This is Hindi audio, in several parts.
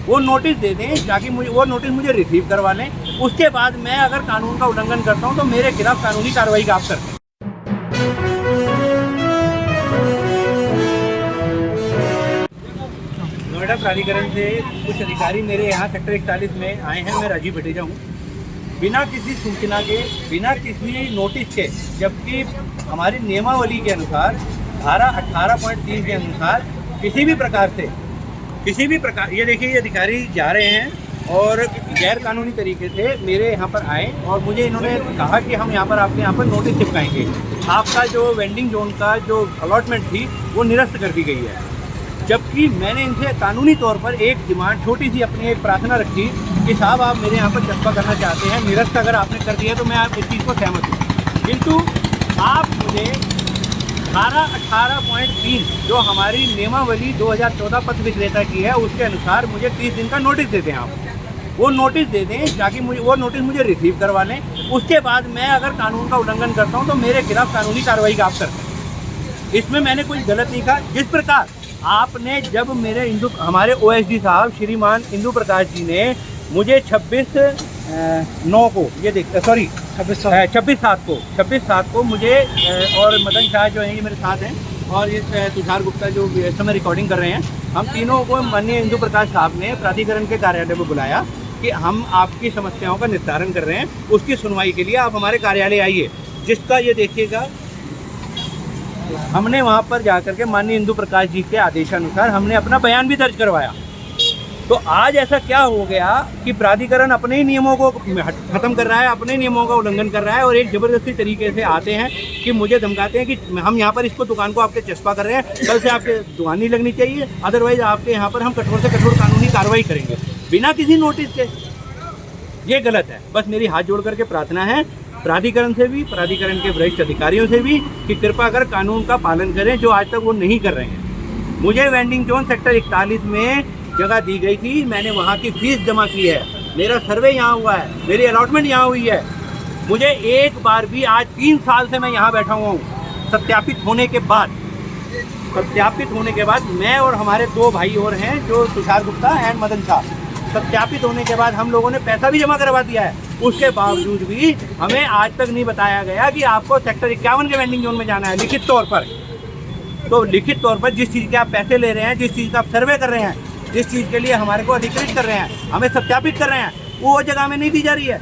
वो नोटिस दे दें ताकि मुझे वो नोटिस मुझे रिसीव करवा लें। उसके बाद मैं अगर कानून का उल्लंघन करता हूँ तो मेरे खिलाफ कानूनी कार्रवाई का आप करें। नोएडा प्राधिकरण से कुछ अधिकारी मेरे यहाँ सेक्टर 41 में आए हैं। मैं राजीव भटेजा हूँ। बिना किसी सूचना के, बिना किसी नोटिस के, जबकि हमारी नियमावली के अनुसार धारा 18.3 के अनुसार किसी भी प्रकार ये देखिए, ये अधिकारी जा रहे हैं और गैर कानूनी तरीके से मेरे यहाँ पर आए और मुझे इन्होंने कहा कि हम यहाँ पर आपके यहाँ पर नोटिस चिपकाएंगे। आपका जो वेंडिंग जोन का जो अलॉटमेंट थी वो निरस्त कर दी गई है। जबकि मैंने इनसे कानूनी तौर पर एक डिमांड, छोटी सी अपनी एक प्रार्थना रखी कि साहब आप मेरे यहाँ पर चस्पा करना चाहते हैं, निरस्त अगर आपने कर दिया तो मैं आप इस चीज़ को सहमत हूँ। किंतु आप मुझे धारा 18.3 जो हमारी नियमावली 2014 पत्र विक्रेता की है उसके अनुसार मुझे 30 दिन का नोटिस देते हैं। आप वो नोटिस दे दें ताकि वो नोटिस मुझे रिसीव करवा लें। उसके बाद मैं अगर कानून का उल्लंघन करता हूँ तो मेरे खिलाफ कानूनी कार्रवाई का आप करें। इसमें मैंने कोई गलत नहीं कहा। जिस प्रकार आपने जब मेरे हमारे OSD साहब श्रीमान इंदु प्रकाश जी ने मुझे 26/9 को ये देखते 26/7 को मुझे और मदन शाह जो हैं ये मेरे साथ हैं और ये तुषार गुप्ता जो इस समय रिकॉर्डिंग कर रहे हैं, हम तीनों को माननीय इंदु प्रकाश साहब ने प्राधिकरण के कार्यालय में बुलाया कि हम आपकी समस्याओं का निस्तारण कर रहे हैं, उसकी सुनवाई के लिए आप हमारे कार्यालय आइए। जिसका ये देखिएगा, हमने वहाँ पर जाकर के माननीय इंदु प्रकाश जी के आदेशानुसार हमने अपना बयान भी दर्ज करवाया। तो आज ऐसा क्या हो गया कि प्राधिकरण अपने ही नियमों को खत्म कर रहा है, अपने नियमों का उल्लंघन कर रहा है और एक ज़बरदस्ती तरीके से आते हैं कि मुझे धमकाते हैं कि हम यहाँ पर इसको दुकान को आपके चस्पा कर रहे हैं, कल से आपके दुकान नहीं लगनी चाहिए, अदरवाइज आपके यहाँ पर हम कठोर से कठोर कानूनी कार्रवाई करेंगे बिना किसी नोटिस के। ये गलत है। बस मेरी हाथ जोड़ करके प्रार्थना है प्राधिकरण से भी, प्राधिकरण के वरिष्ठ अधिकारियों से भी कि कृपा कर कानून का पालन करें, जो आज तक वो नहीं कर रहे हैं। मुझे वेंडिंग जोन सेक्टर 41 में जगह दी गई थी, मैंने वहाँ की फीस जमा की है, मेरा सर्वे यहाँ हुआ है, मेरी अलॉटमेंट यहाँ हुई है। मुझे एक बार भी, आज 3 साल से मैं यहाँ बैठा हुआ हूँ, सत्यापित होने के बाद मैं और हमारे 2 भाई और हैं जो तुषार गुप्ता एंड मदन शाह, सत्यापित होने के बाद हम लोगों ने पैसा भी जमा करवा दिया है। उसके बावजूद भी हमें आज तक नहीं बताया गया कि आपको सेक्टर 51 के वेंडिंग जोन में जाना है लिखित तौर पर। तो लिखित तौर पर जिस चीज़ के आप पैसे ले रहे हैं, जिस चीज़ का आप सर्वे कर रहे हैं, जिस चीज़ के लिए हमारे को अधिकृत कर रहे हैं, हमें सत्यापित कर रहे हैं, वो जगह में नहीं दी जा रही है,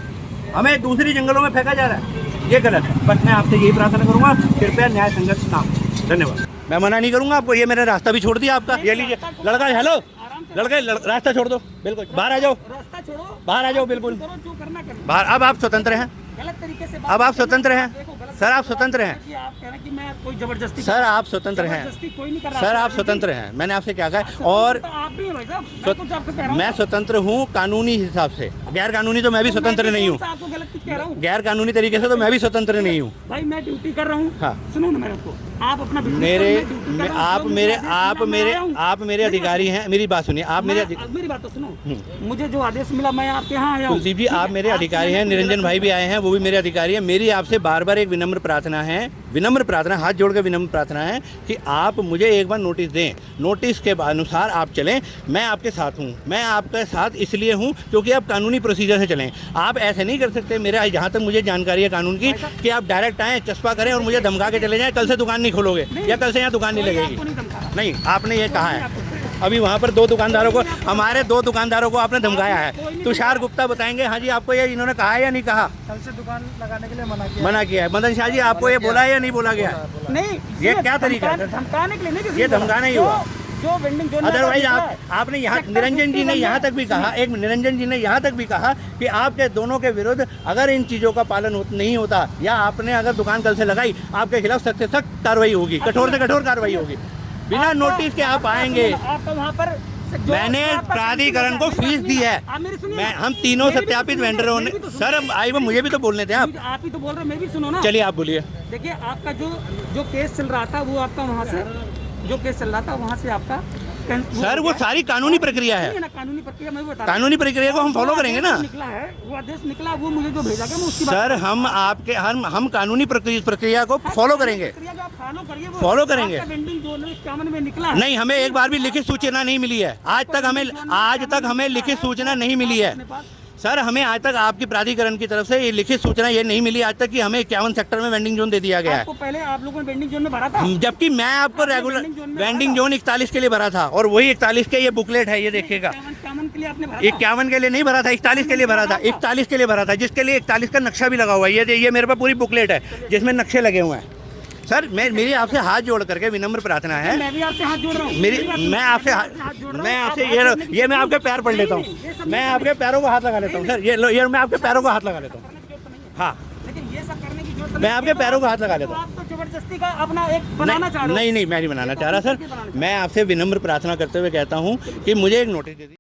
हमें दूसरी जंगलों में फेंका जा रहा है। ये गलत है। बस मैं आपसे यही प्रार्थना करूँगा, कृपया न्याय संगत काम। धन्यवाद। मैं मना नहीं करूँगा आपको, ये मेरा रास्ता भी छोड़ दिया आपका। ये लीजिए लड़का, हेलो लड़के, रास्ता छोड़ दो, बिल्कुल बाहर आ जाओ, रास्ता छोड़ो, बाहर आ जाओ, बिल्कुल बाहर। अब आप स्वतंत्र हैं, गलत तरीके से अब आप स्वतंत्र हैं सर, आप स्वतंत्र हैं। आप कह रहे हैं कि मैं कोई जबरदस्ती, सर आप स्वतंत्र हैं, कोई नहीं कर रहा सर आप स्वतंत्र हैं। मैंने आपसे क्या कहा? और आप भी हैं भाई साहब, मैं स्वतंत्र हूँ कानूनी हिसाब से, गैर कानूनी तो मैं भी स्वतंत्र नहीं हूँ। आपको गलत कह रहा हूँ, गैर कानूनी तरीके से तो मैं भी स्वतंत्र नहीं हूँ भाई। मैं ड्यूटी कर रहा हूँ। हाँ सुनो ना मेरे को, आप अपना आप मेरे अधिकारी हैं। मेरी बात सुनिए, आप मेरी बात तो सुनो। मुझे जो आदेश मिला मैं आपके यहाँ आया हूँ। कुलदीप जी आप मेरे अधिकारी हैं, निरंजन भाई भी आए हैं, वो भी मेरे अधिकारी हैं। मेरी आपसे बार बार एक विनम्र प्रार्थना है, हाथ जोड़ के विनम्र प्रार्थना है कि आप मुझे एक बार नोटिस दें। नोटिस के अनुसार आप चलें। मैं आपके साथ हूँ, मैं आपके साथ इसलिए हूँ क्योंकि आप कानूनी प्रोसीजर से चलें। आप ऐसे नहीं कर सकते, मेरा जहाँ तक मुझे जानकारी है कानून की, कि आप डायरेक्ट आएँ, चस्पा करें और मुझे धमका के चले जाएँ, कल से दुकान नहीं खोलोगे या कल से यहाँ दुकान नहीं लगेगी। नहीं, आपने ये कहा है। अभी वहाँ पर 2 दुकानदारों को, हमारे 2 दुकानदारों को आपने धमकाया है। तुषार गुप्ता बताएंगे। हाँ जी, आपको ये इन्होंने कहा है या नहीं कहा? कल से दुकान लगाने के लिए मना किया है। मदन शाह जी आपको ये बोला है या नहीं बोला गया? नहीं, ये क्या तरीका है? धमकाने के लिए नहीं, ये धमकाना ही हुआ। जो वेंडिंग जोन, अदरवाइज आपने यहाँ निरंजन जी ने यहाँ तक भी कहा कि आपके दोनों के विरुद्ध अगर इन चीज़ों का पालन नहीं होता या आपने अगर दुकान कल से लगाई, आपके खिलाफ सख्त से सख्त कार्रवाई होगी, कठोर से कठोर कार्रवाई होगी। बिना नोटिस के आप आएंगे। आप वहाँ पर मैंने प्राधिकरण को फीस दी है। हम तीनों सत्यापित वेंडरों ने। सर आई वो मुझे भी तो बोलने थे। आप ही तो बोल रहे हैं, मैं भी सुनो ना। चलिए आप बोलिए। देखिए आपका जो केस चल रहा था, वो आपका वहाँ से जो केस चल रहा था वहाँ से आपका सर वो सारी कानूनी प्रक्रिया है, ना कानूनी प्रक्रिया मैं बता कानूनी प्रक्रिया को हम फॉलो करेंगे ना निकला है वो आदेश निकला वो मुझे जो भेजा गया मैं उसकी सर। हम आपके हम कानूनी प्रक्रिया को फॉलो करेंगे, फॉलो करेंगे। वेंडिंग जोन 51 में निकला है। नहीं, हमें एक बार भी लिखित सूचना नहीं मिली है आज तक हमें लिखित सूचना नहीं मिली है सर। हमें आज तक आपकी प्राधिकरण की तरफ से ये लिखित सूचना ये नहीं मिली आज तक कि हमें 51 सेक्टर में वेंडिंग जोन दे दिया गया है। आपको पहले आप लोगों ने वेंडिंग जोन में भरा था, जबकि मैं आपको रेगुलर वेंडिंग जोन 41 के लिए भरा था और वही 41 के ये बुकलेट है, ये देखिएगा। 51 के लिए आपने भरा था? 51 के लिए नहीं भरा था, 41 के लिए भरा था, 41 के लिए भरा था, जिसके लिए 41 का नक्शा भी लगा हुआ है। ये मेरे पास पूरी बुकलेट है जिसमें नक्शे लगे हुए हैं सर। मेरी आपसे हाथ जोड़ करके विनम्र प्रार्थना है, मैं भी आपसे हाथ जोड़ रहा हूँ। मैं आपसे ये मैं आपके पैर पड़ लेता हूँ, मैं आपके पैरों को हाथ लगा लेता हूँ सर। ये मैं आपके पैरों को हाथ लगा लेता हूँ। हाँ, लेकिन ये सब करने की जरूरत मैं आपके पैरों को हाथ लगा लेता हूँ। आप तो जबरदस्ती का अपना एक बनाना चाह रहे हो। नहीं, मैं नहीं बनाना चाह रहा सर। मैं आपसे विनम्र प्रार्थना करते हुए कहता हूँ कि मुझे एक नोटिस दे दीजिए।